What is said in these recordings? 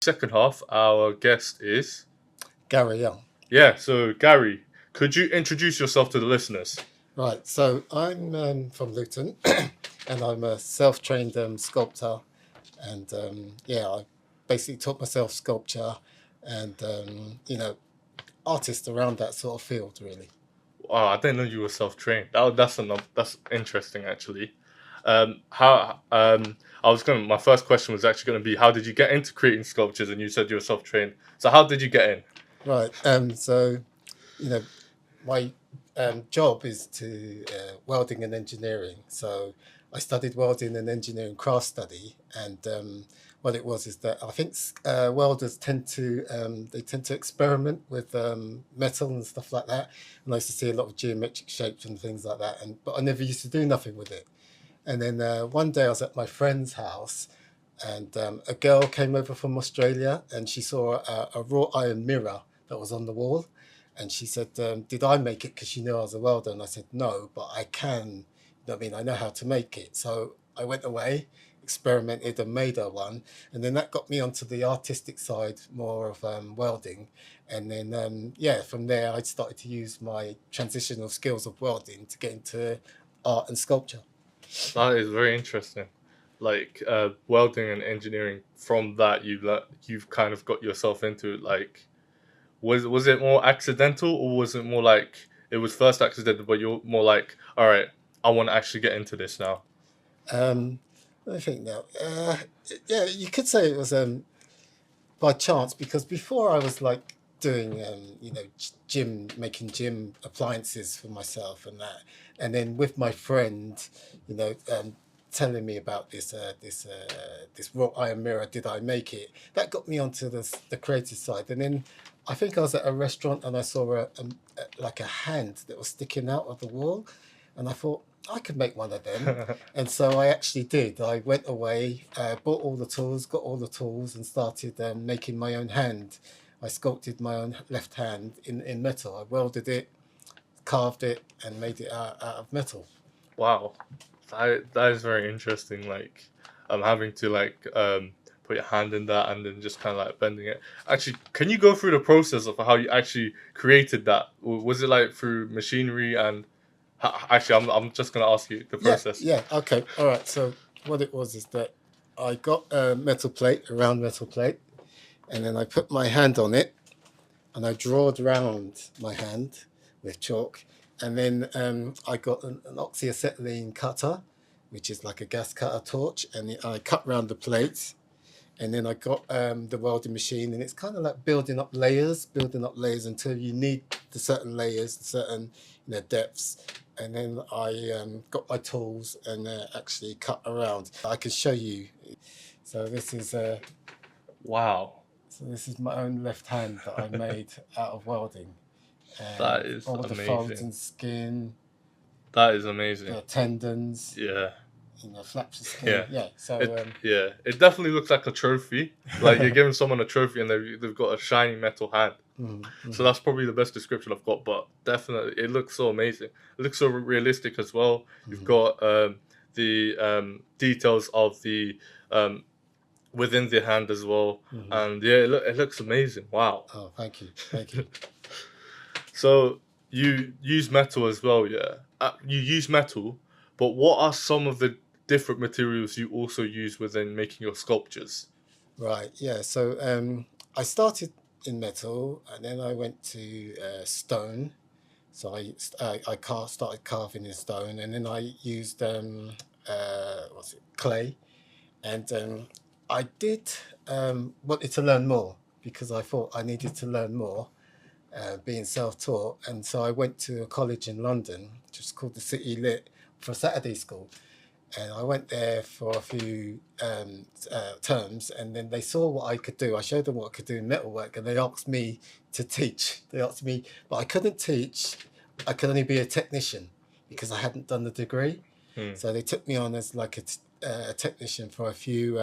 Second half, our guest is... Garry, yeah. Yeah, so Garry, could you introduce yourself to the listeners? Right, so I'm from Luton and I'm a self-trained sculptor. And I basically taught myself sculpture and, artist around that sort of field, really. Oh, I didn't know you were self-trained. That's interesting, actually. My first question was actually going to be, how did you get into creating sculptures? And you said you were self-trained. So how did you get in? Right, my job is to welding and engineering. So I studied welding and engineering craft study, and what it was is that I think welders tend to experiment with metal and stuff like that. And I used to see a lot of geometric shapes and things like that, but I never used to do nothing with it. And then one day I was at my friend's house, and a girl came over from Australia, and she saw a wrought iron mirror that was on the wall. And she said, did I make it? Because she knew I was a welder. And I said, no, but I can. You know what I mean? I know how to make it. So I went away, experimented and made her one. And then that got me onto the artistic side, more of welding. And then, from there, I started to use my transitional skills of welding to get into art and sculpture. That is very interesting. Like welding and engineering. From that, you've kind of got yourself into it. Like, was it more accidental, or was it more like it was first accidental, but you're more like, all right, I want to actually get into this now? I think now, you could say it was by chance, because before I was like doing making gym appliances for myself and that, and then with my friend, telling me about this wrought iron mirror, did I make it? That got me onto the creative side. And then I think I was at a restaurant and I saw like a hand that was sticking out of the wall, and I thought I could make one of them. And so I actually did. I went away, bought all the tools, got all the tools, and started making my own hand. I sculpted my own left hand in metal. I welded it, carved it, and made it out of metal. Wow, that is very interesting. Like, having to put your hand in that and then just kind of like bending it. Actually, can you go through the process of how you actually created that? Was it like through machinery and... Actually, I'm just gonna ask you the process. Yeah, okay, all right. So what it was is that I got a round metal plate, and then I put my hand on it, and I drawed around my hand with chalk, and then I got an oxyacetylene cutter, which is like a gas cutter torch, and I cut round the plate, and then I got the welding machine, and it's kind of like building up layers until you need the certain layers, the certain depths. And then I got my tools and actually cut around. I can show you. So this is Wow, so this is my own left hand that I made out of welding. that is all the folds amazing. and skin, That is amazing. the tendons, Yeah, flaps of skin. yeah. So It definitely looks like a trophy. Like you're giving someone a trophy and they've got a shiny metal hand. So that's probably the best description I've got. But definitely, it looks so amazing. It looks so realistic as well. You've got the details of the within the hand as well, and yeah, it looks amazing. Wow. Oh, thank you. So you use metal as well, yeah. You use metal, but what are some of the different materials you also use within making your sculptures? Right, yeah. So I started in metal, and then I went to stone. So started carving in stone, and then I used clay, and I did wanted to learn more, because I thought I needed to learn more, being self-taught. And so I went to a college in London, which is called the City Lit, for Saturday school. And I went there for a few terms, and then they saw what I could do. I showed them what I could do in metalwork, and they asked me to teach. They asked me, but I couldn't teach. I could only be a technician because I hadn't done the degree. So they took me on as like a technician for a few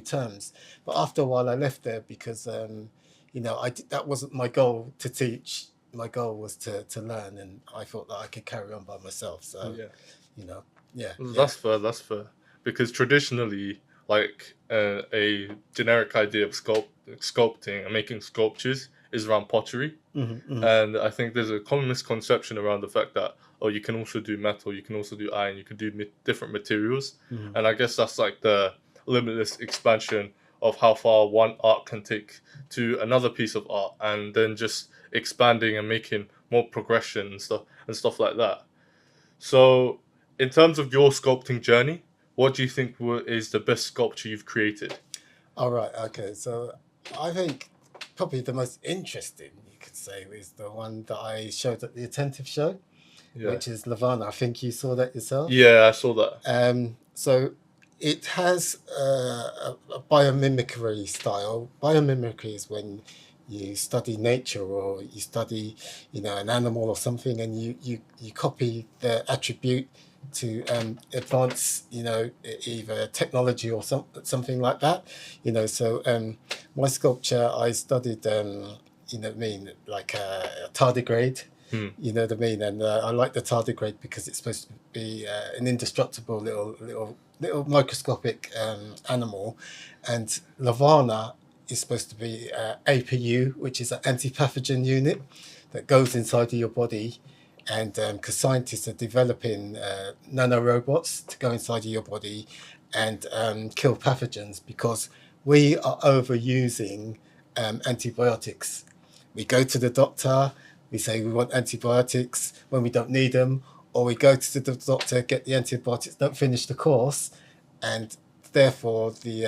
terms. But after a while, I left there because that wasn't my goal to teach. My goal was to learn, and I thought that I could carry on by myself. So Yeah. yeah. That's fair. That's fair. Because traditionally, like a generic idea of sculpting and making sculptures is around pottery. And I think there's a common misconception around the fact that, oh, you can also do metal, you can also do iron, you can do different materials. And I guess that's like the limitless expansion of how far one art can take to another piece of art, and then just expanding and making more progression and stuff like that. So, in terms of your sculpting journey, what do you think is the best sculpture you've created? All right. Okay. So I think probably the most interesting, you could say, is the one that I showed at the Attentive show, Yeah. which is LIVARNA. I think you saw that yourself. Yeah, I saw that. So it has a biomimicry style. Biomimicry is when you study nature, or you study, an animal or something, and you copy the attribute to advance, either technology or something like that. So my sculpture, I studied, like a tardigrade. You know what I mean? And I like the tardigrade because it's supposed to be an indestructible little microscopic animal, and LIVARNA is supposed to be APU, which is an anti-pathogen unit that goes inside of your body. And because scientists are developing nano robots to go inside of your body and kill pathogens, because we are overusing antibiotics. We go to the doctor, we say we want antibiotics when we don't need them, or we go to the doctor, get the antibiotics, don't finish the course, and therefore the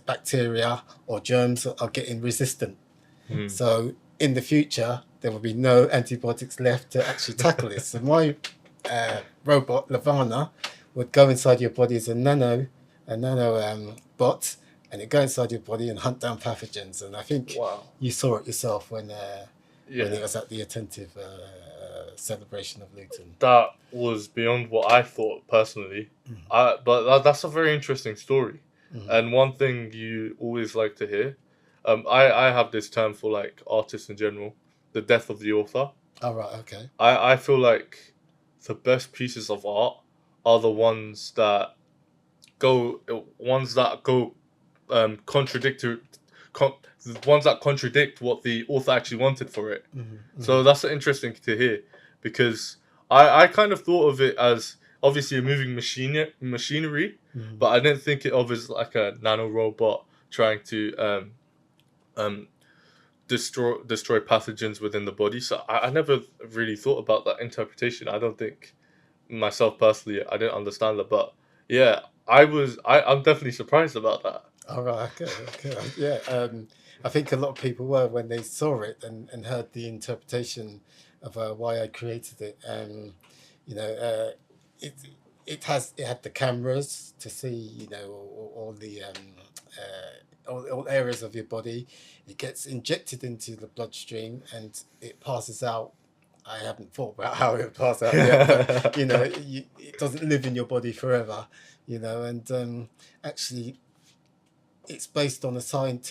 bacteria or germs are getting resistant. So in the future, there will be no antibiotics left to actually tackle this. So my robot LIVARNA would go inside your body as a nano bot, and it go inside your body and hunt down pathogens. And I think you saw it yourself when it was at the Attentive celebration of Luton. That was beyond what I thought personally. But that's a very interesting story. And one thing you always like to hear, I have this term for like artists in general, the death of the author. Oh, right, okay. I feel like the best pieces of art are the ones that go contradictory, the ones that contradict what the author actually wanted for it. So that's interesting to hear, because I kind of thought of it as obviously a moving machinery, but I didn't think of it as like a nano robot trying to destroy pathogens within the body. So I never really thought about that interpretation. I don't think myself personally I didn't understand that, but yeah, I'm definitely surprised about that. All right, okay. Yeah, I think a lot of people were when they saw it and heard the interpretation of why I created it. You know, it it had the cameras to see, all the all areas of your body. It gets injected into the bloodstream and it passes out. I haven't thought about how it would pass out yet, but it doesn't live in your body forever, and actually it's based on a science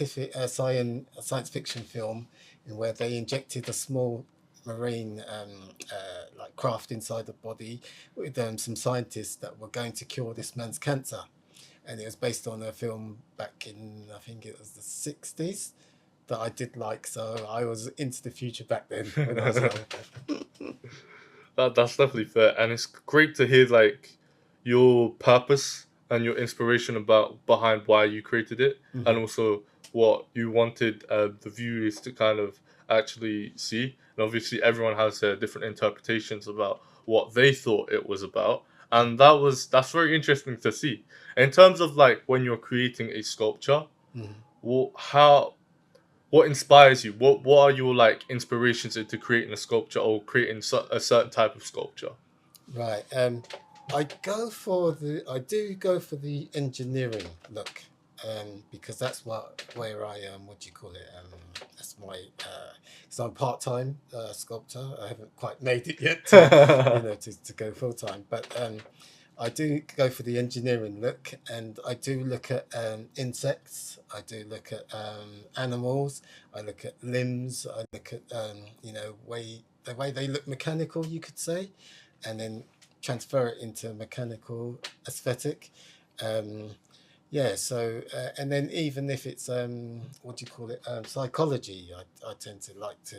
fiction film in where they injected a small marine like craft inside the body with some scientists that were going to cure this man's cancer, and it was based on a film back in, I think it was the 60s, that I did like, so I was into the future back then when I was young. That's definitely fair, and it's great to hear like your purpose and your inspiration behind why you created it, and also what you wanted the viewers to kind of actually see. And obviously, everyone has their different interpretations about what they thought it was about, and that's very interesting to see. In terms of like when you're creating a sculpture, what inspires you? What are your like inspirations into creating a sculpture or creating a certain type of sculpture? Right. I do go for the engineering look, because that's where I what do you call it? That's my because I'm part-time sculptor. I haven't quite made it yet to go full-time, but I do go for the engineering look, and I do look at insects. I do look at animals. I look at limbs. I look at the way they look mechanical, you could say, and then transfer it into mechanical aesthetic. Yeah, so and then even if it's what do you call it, psychology, I tend to like to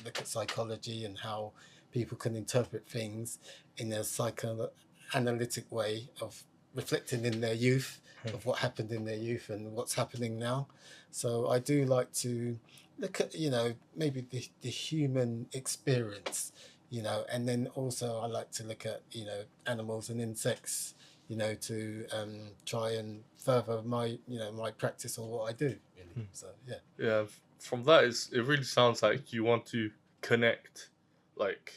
look at psychology and how people can interpret things in a psychoanalytic way of reflecting in their youth, of what happened in their youth and what's happening now. So I do like to look at, maybe the human experience, and then also I like to look at, animals and insects, to try and further my, my practice or what I do, really. So yeah. Yeah, from that, it really sounds like you want to connect, like,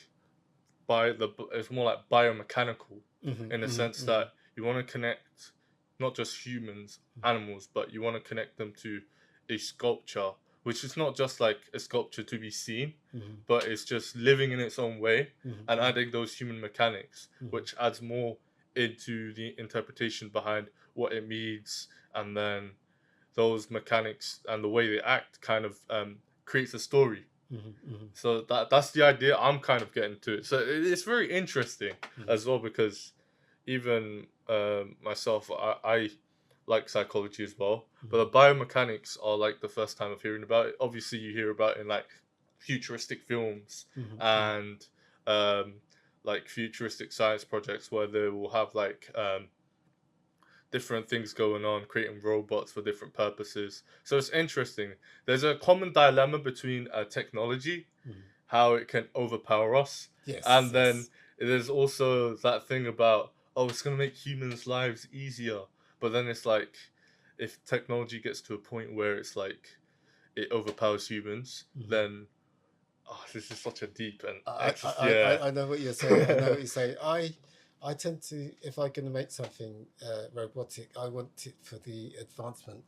it's more like biomechanical, in a sense that you want to connect not just humans, animals, but you want to connect them to a sculpture, which is not just like a sculpture to be seen, but it's just living in its own way and adding those human mechanics, which adds more into the interpretation behind what it means, and then those mechanics and the way they act kind of creates a story. So that's the idea I'm kind of getting to it. So it's very interesting as well, because even myself, I like psychology as well. But the biomechanics are like the first time of hearing about it. Obviously, you hear about it in like futuristic films and like futuristic science projects where they will have like different things going on, creating robots for different purposes. So it's interesting. There's a common dilemma between technology, how it can overpower us, Yes. and then there's also that thing about, oh, it's going to make humans' lives easier. But then it's like, if technology gets to a point where it's like it overpowers humans, then this is such a deep and I know what you're saying. I know what you're saying. I tend to, if I'm going to make something robotic, I want it for the advancement.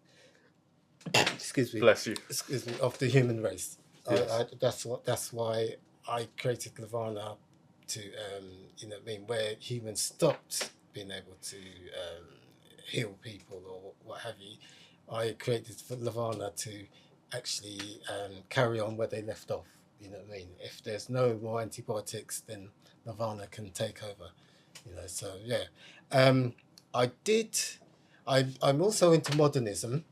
Excuse me. Bless you. Excuse me, of the human race. Yes. That's why I created LIVARNA to, where humans stopped being able to heal people or what have you. I created LIVARNA to actually carry on where they left off. You know what I mean? If there's no more antibiotics, then LIVARNA can take over. So yeah. I did. I'm also into modernism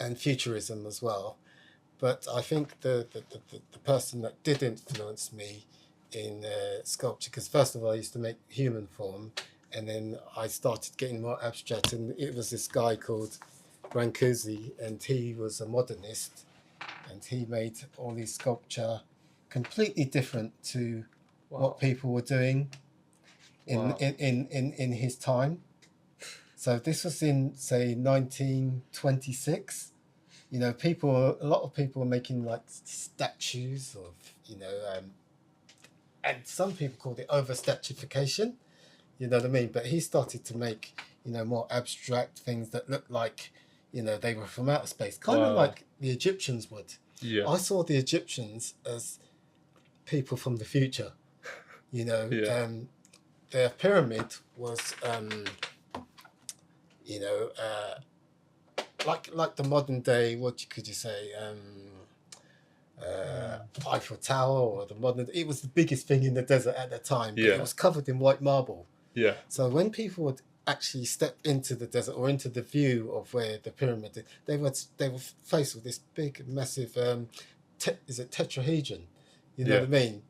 and futurism as well. But I think the person that did influence me in sculpture, because first of all, I used to make human form, and then I started getting more abstract, and it was this guy called Brancusi, and he was a modernist, and he made all these sculpture completely different to what people were doing in his time. So this was in, say, 1926. A lot of people were making like statues of, and some people called it over statuification, you know what I mean? But he started to make, more abstract things that looked like, they were from outer space, kind of like the Egyptians would. Yeah. I saw the Egyptians as people from the future, their pyramid was, like the modern day, could you say, Eiffel Tower, or the modern, it was the biggest thing in the desert at the time, but it was covered in white marble. Yeah. So when people would actually step into the desert or into the view of where the pyramid is, they were faced with this big, massive, is it tetrahedron? You know what I mean?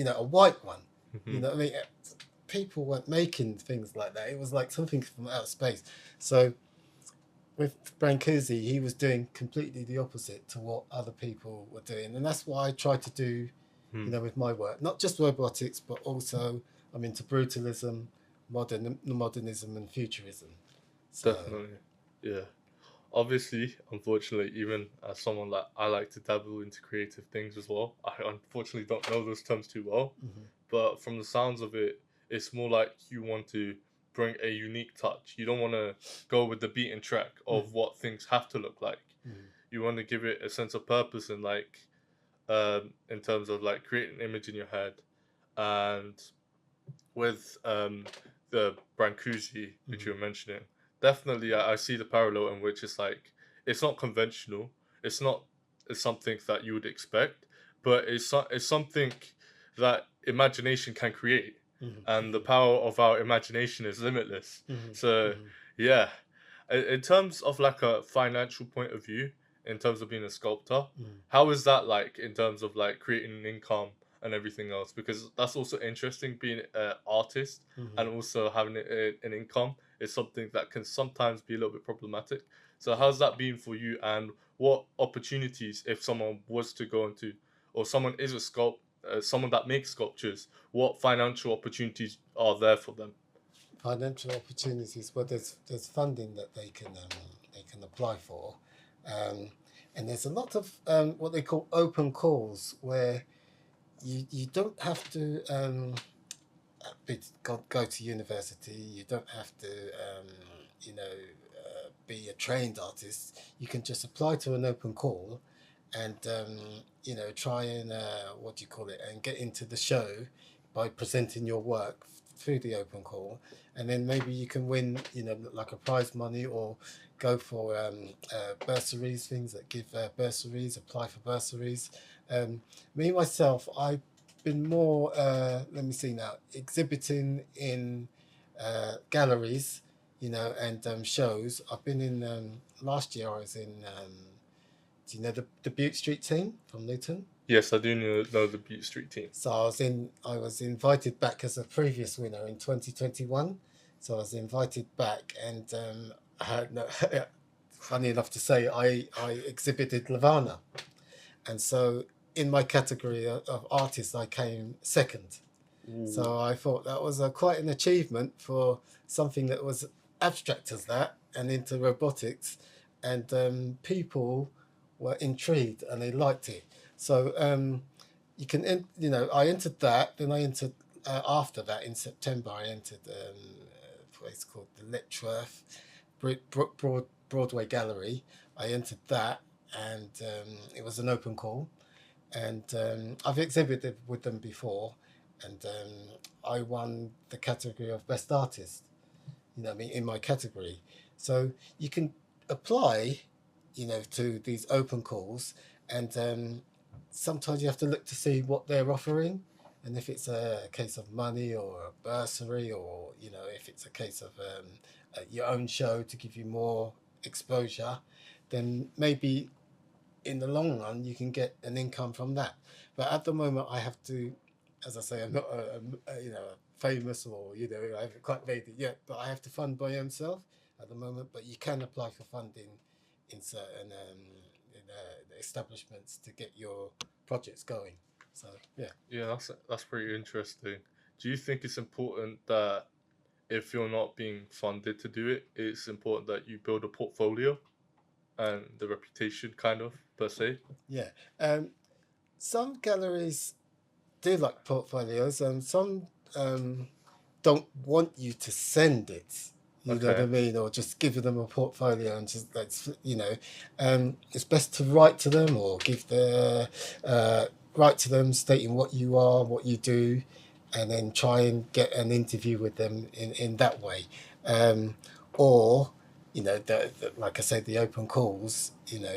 A white one. You know what I mean? People weren't making things like that. It was like something from outer space. So with Brancusi, he was doing completely the opposite to what other people were doing. And that's what I try to do, with my work. Not just robotics, but also I'm into brutalism, modernism and futurism. So, definitely. Yeah. Obviously, unfortunately, even as someone that I like to dabble into creative things as well, I unfortunately don't know those terms too well. But from the sounds of it, it's more like you want to bring a unique touch. You don't want to go with the beaten track of what things have to look like. You want to give it a sense of purpose, and like in terms of like creating an image in your head. And with the Brancusi, which you were mentioning, definitely I see the parallel in which it's like, it's not conventional. It's something that you would expect, but it's something that imagination can create, and the power of our imagination is limitless. So yeah, In terms of like a financial point of view, in terms of being a sculptor, Mm. how is that like in terms of like creating an income and everything else? Because that's also interesting. Being an artist and also having an income is something that can sometimes be a little bit problematic. So how's that been for you? And what opportunities, if someone was to go into, or someone is a someone that makes sculptures, what financial opportunities are there for them? Financial opportunities. Well, there's funding that they can apply for, um, and there's a lot of what they call open calls where you don't have to go to university. You don't have to be a trained artist. You can just apply to an open call, and try and what do you call it, and get into the show by presenting your work through the open call, and then maybe you can win, like a prize money, or go for bursaries, things that give bursaries, apply for bursaries. Me myself, I've been more, let me see now, exhibiting in galleries, and shows. I've been in, last year I was in, do you know the Butte Street team from Luton? Yes, I do know the Beat Street team. So I was invited back as a previous winner in 2021. So I was invited back, and I had no, funny enough to say, I exhibited Lavana, and so in my category of artists, I came second. Ooh. So I thought that was quite an achievement for something that was abstract as that and into robotics, and people were intrigued and they liked it. So you can, I entered that. Then I entered after that in September. I entered a place called the Letchworth Broadway Gallery. I entered that, and it was an open call, and I've exhibited with them before, and I won the category of best artist. I mean, in my category. So you can apply, to these open calls, and sometimes you have to look to see what they're offering, and if it's a case of money or a bursary, or if it's a case of your own show to give you more exposure, then maybe in the long run you can get an income from that. But at the moment, I have to, as I say, I'm not famous, or I haven't quite made it yet, but I have to fund my own self at the moment. But you can apply for funding in certain establishments to get your projects going. So yeah. Yeah, that's pretty interesting. Do you think it's important that if you're not being funded to do it, it's important that you build a portfolio and the reputation, kind of per se? Yeah. Some galleries do like portfolios, and some don't want you to send it. You know what I mean? Or just give them a portfolio and just it's best to write to them, or write to them stating what you are, what you do, and then try and get an interview with them in that way. Or like I said, the open calls, to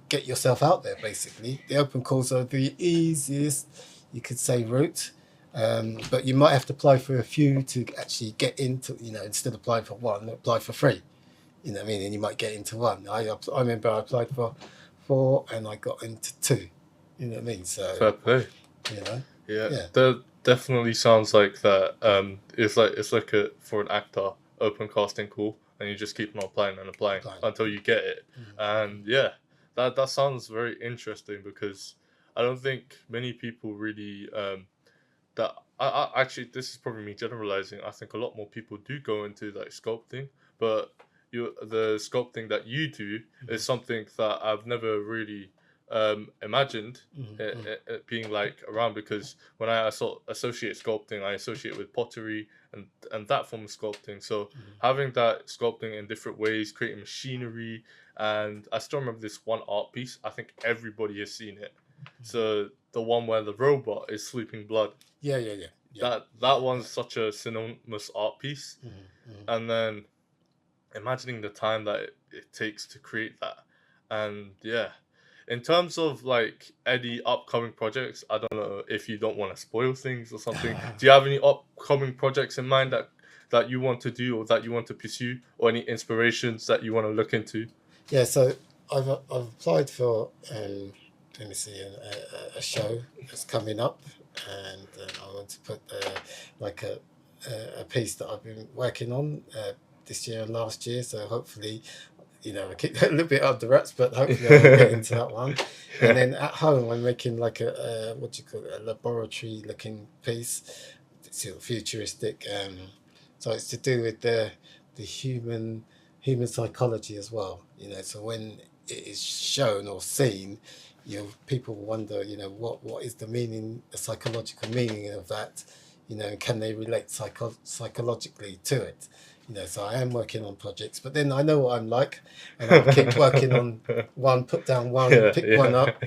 get yourself out there. Basically, the open calls are the easiest, you could say, route. But you might have to apply for a few to actually get into, instead of applying for one, apply for three. You know what I mean? And you might get into one. I remember I applied for 4 and I got into 2. You know what I mean? So Fair play. Yeah. That definitely sounds like that. It's like a for an actor open casting call, and you just keep on applying until you get it. And yeah, that sounds very interesting, because I don't think many people really that I actually, this is probably me generalizing. I think a lot more people do go into like sculpting, but the sculpting that you do is something that I've never really imagined it being like around, because when I associate sculpting, I associate with pottery and that form of sculpting. So having that sculpting in different ways, creating machinery, and I still remember this one art piece. I think everybody has seen it. So the one where the robot is sweeping blood. Yeah. That one's such a synonymous art piece. And then imagining the time that it takes to create that. And yeah, in terms of like any upcoming projects, I don't know if you don't want to spoil things or something. Do you have any upcoming projects in mind that you want to do or that you want to pursue, or any inspirations that you want to look into? Yeah, so I've applied for let me see a show that's coming up, and I want to put like a piece that I've been working on this year and last year. So hopefully, I keep that a little bit under wraps, but hopefully I will get into that one. And then at home, I'm making like a what do you call it, a laboratory looking piece. It's sort of futuristic. So it's to do with the human psychology as well. So when it is shown or seen, people wonder, what is the psychological meaning of that, and can they relate psychologically to it? So I am working on projects, but then I know what I'm like, and I'll keep working on one, put down one, Yeah, pick yeah. one up.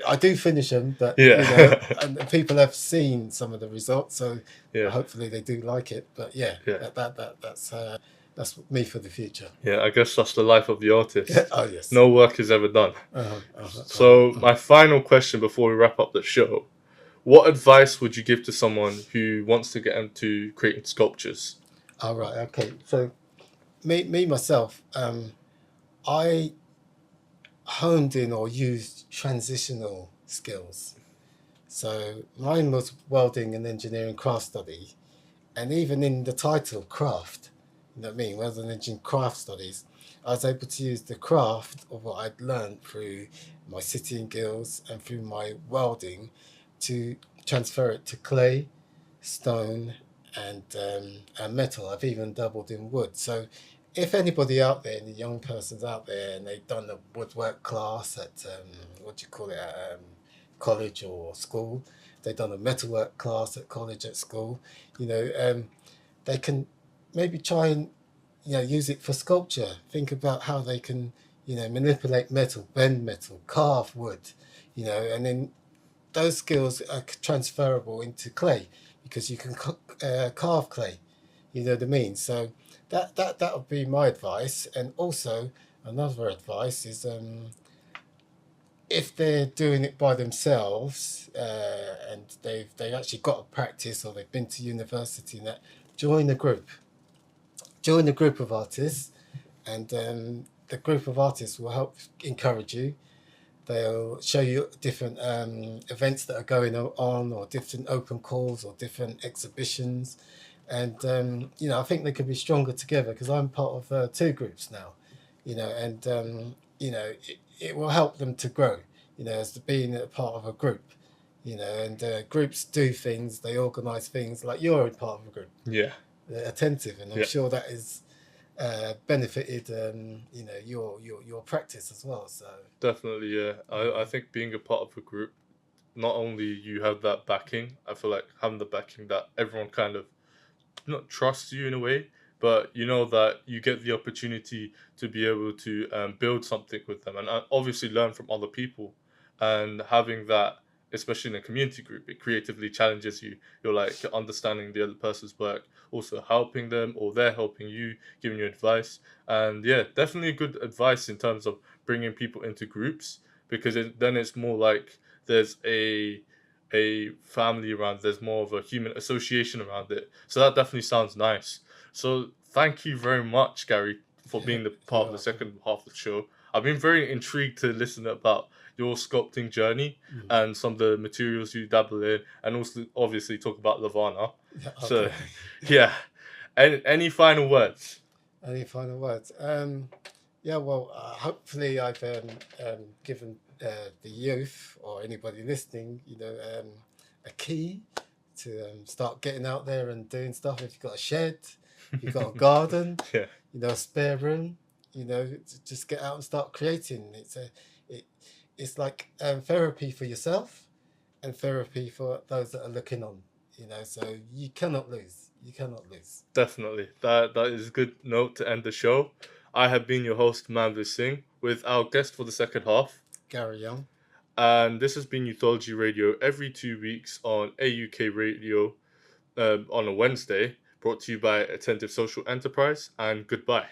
I do finish them, but Yeah. and people have seen some of the results, so Yeah. hopefully they do like it. But yeah, Yeah. that's me for the future. Yeah, I guess that's the life of the artist. Oh yes. No work is ever done. So my final question before we wrap up the show: what advice would you give to someone who wants to get into creating sculptures? All right. Okay. So me myself, I honed in or used transitional skills. So mine was welding and engineering craft study, and even in the title craft, you know what I mean, welding and engineering craft studies, I was able to use the craft of what I'd learned through my sitting gills and through my welding to transfer it to clay, stone, and metal. I've even dabbled in wood. So if anybody out there, any young persons out there, and they've done a woodwork class at what do you call it, at college or school, they've done a metalwork class at college, at school, they can maybe try and use it for sculpture. Think about how they can manipulate metal, bend metal, carve wood, and then those skills are transferable into clay, because you can carve clay. You know what I mean? So that would be my advice. And also another advice is if they're doing it by themselves and they've actually got a practice, or they've been to university and that, join a group. Join a group of artists, and the group of artists will help encourage you. They'll show you different events that are going on, or different open calls, or different exhibitions. And, I think they could be stronger together, because I'm part of 2 groups now, and, it will help them to grow, as being a part of a group, and groups do things, they organise things, like you're in part of a group. Yeah. They're attentive, and I'm Yeah. sure that is benefited your practice as well. So Definitely, yeah. I think being a part of a group, not only you have that backing, I feel like having the backing that everyone kind of not trusts you in a way, but you know that you get the opportunity to be able to build something with them, and obviously learn from other people. And having that, especially in a community group, it creatively challenges you. You're like understanding the other person's work, also helping them, or they're helping you, giving you advice. And yeah, definitely good advice in terms of bringing people into groups, because then it's more like there's a family around. There's more of a human association around it. So that definitely sounds nice. So thank you very much, Garry, for being the part of the second half of the show. I've been very intrigued to listen about your sculpting journey and some of the materials you dabble in, and also obviously talk about LIVARNA. yeah, okay. So yeah, any final words? Any final words? Yeah, well, hopefully I've given the youth, or anybody listening, a key to start getting out there and doing stuff. If you've got a shed, if you've got a garden, Yeah. a spare room, just get out and start creating. It's like therapy for yourself, and therapy for those that are looking on. So you cannot lose. You cannot lose. Definitely. That is a good note to end the show. I have been your host, Manveer, with our guest for the second half, Garry Young. and this has been Youthology Radio every 2 weeks on AUK Radio on a Wednesday, brought to you by Attentive Social Enterprise, and goodbye.